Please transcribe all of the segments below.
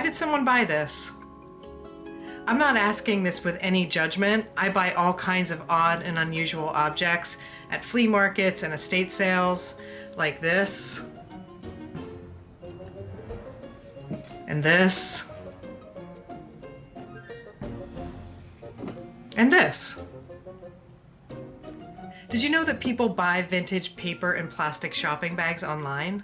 did someone buy this? I'm not asking this with any judgment. I buy all kinds of odd and unusual objects at flea markets and estate sales, like this, and this, and this. Did you know that people buy vintage paper and plastic shopping bags online?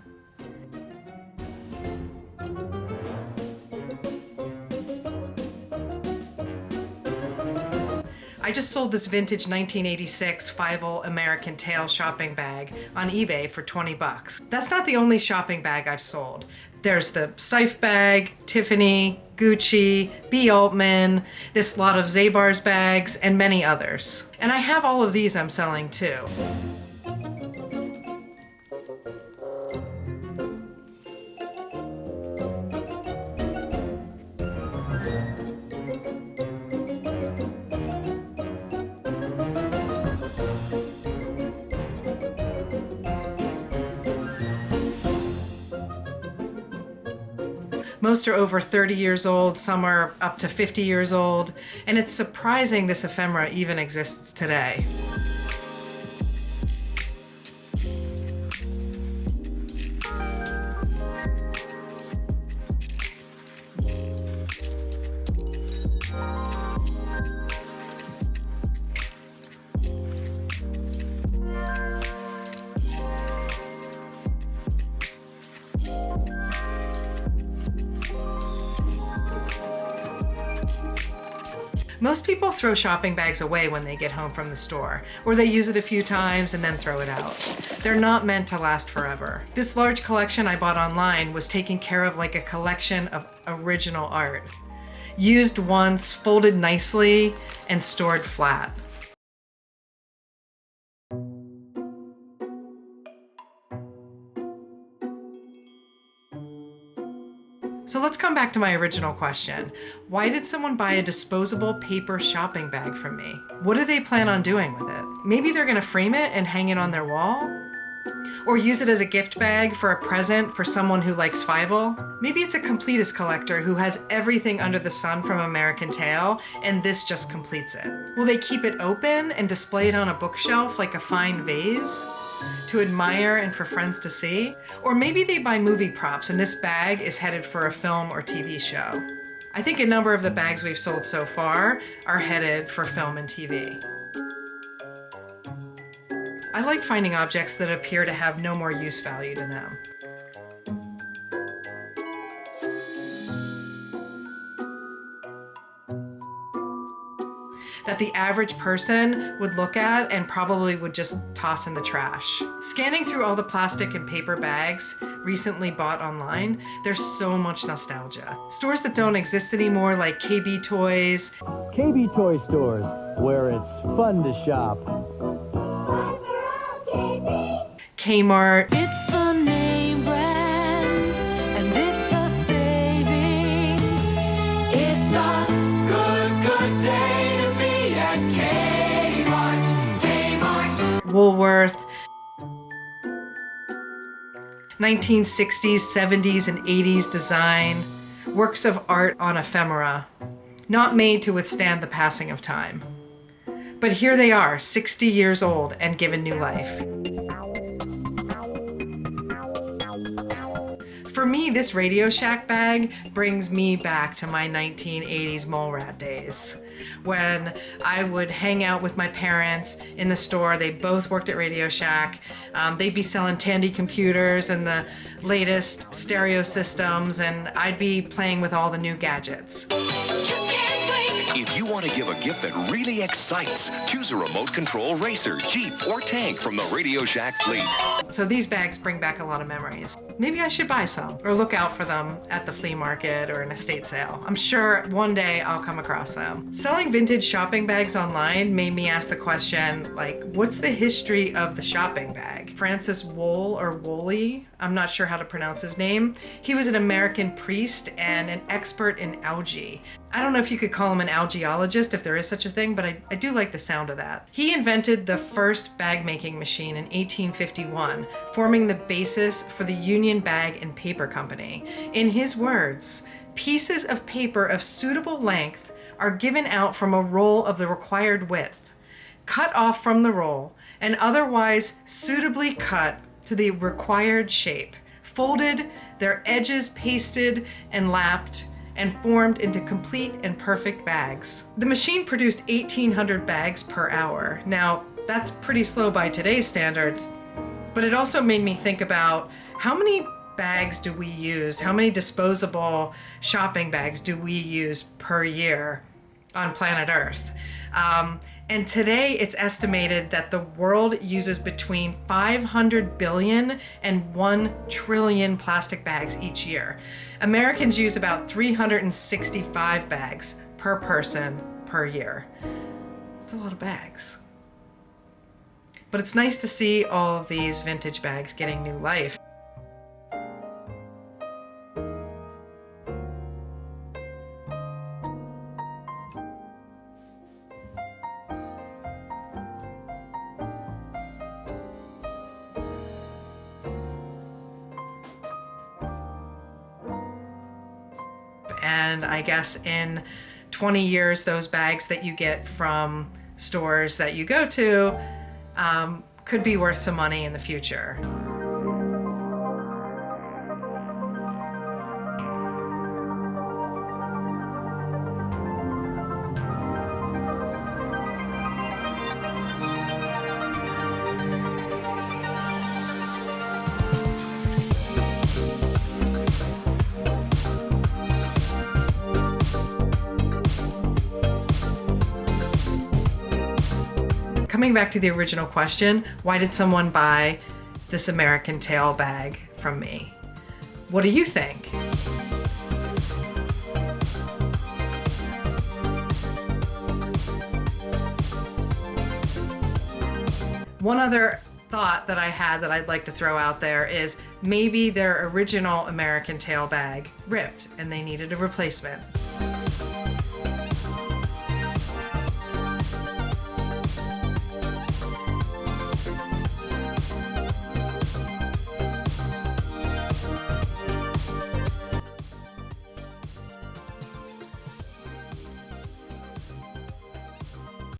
I just sold this vintage 1986 Fievel American Tail shopping bag on eBay for 20 bucks. That's not the only shopping bag I've sold. There's the Steiff bag, Tiffany, Gucci, B. Altman, this lot of Zabar's bags, and many others. And I have all of these I'm selling too. Most are over 30 years old, some are up to 50 years old, and it's surprising this ephemera even exists today. Most people throw shopping bags away when they get home from the store, or they use it a few times and then throw it out. They're not meant to last forever. This large collection I bought online was taken care of like a collection of original art. Used once, folded nicely, and stored flat. So let's come back to my original question. Why did someone buy a disposable paper shopping bag from me? What do they plan on doing with it? Maybe they're gonna frame it and hang it on their wall? Or use it as a gift bag for a present for someone who likes Fievel? Maybe it's a completist collector who has everything under the sun from American Tail, and this just completes it. Will they keep it open and display it on a bookshelf like a fine vase? To admire and for friends to see? Or maybe they buy movie props and this bag is headed for a film or TV show. I think a number of the bags we've sold so far are headed for film and TV. I like finding objects that appear to have no more use value to them. That the average person would look at and probably would just toss in the trash. Scanning through all the plastic and paper bags recently bought online, there's so much nostalgia. Stores that don't exist anymore, like KB Toys. KB Toy Stores, where it's fun to shop. Kmart. It's the name brands, and it's a saving. It's a good day to be at Kmart. Woolworth. 1960s, 70s, and 80s design. Works of art on ephemera. Not made to withstand the passing of time. But here they are, 60 years old and given new life. For me, this Radio Shack bag brings me back to my 1980s mole rat days, when I would hang out with my parents in the store. They both worked at Radio Shack. They'd be selling Tandy computers and the latest stereo systems, and I'd be playing with all the new gadgets. Just can't wait. If you want to give a gift that really excites, choose a remote control racer, Jeep, or tank from the Radio Shack fleet. So these bags bring back a lot of memories. Maybe I should buy some or look out for them at the flea market or an estate sale. I'm sure one day I'll come across them. Selling vintage shopping bags online made me ask the question, like, what's the history of the shopping bag? Francis Wool or Woolley, I'm not sure how to pronounce his name. He was an American priest and an expert in algae. I don't know if you could call him an algaeologist, if there is such a thing, but I do like the sound of that. He invented the first bag making machine in 1851, forming the basis for the Union Bag and Paper Company. In his words, Pieces of paper of suitable length are given out from a roll of the required width, cut off from the roll, and otherwise suitably cut to the required shape, folded, their edges pasted and lapped, and formed into complete and perfect bags. The machine produced 1,800 bags per hour. Now, that's pretty slow by today's standards, but it also made me think about how many bags do we use? How many disposable shopping bags do we use per year on planet Earth? And today it's estimated that the world uses between 500 billion and 1 trillion plastic bags each year. Americans use about 365 bags per person per year. That's a lot of bags. But it's nice to see all of these vintage bags getting new life. And I guess in 20 years, those bags that you get from stores that you go to could be worth some money in the future. Coming back to the original question, why did someone buy this American tail bag from me? What do you think? One other thought that I had that I'd like to throw out there is maybe their original American tail bag ripped and they needed a replacement.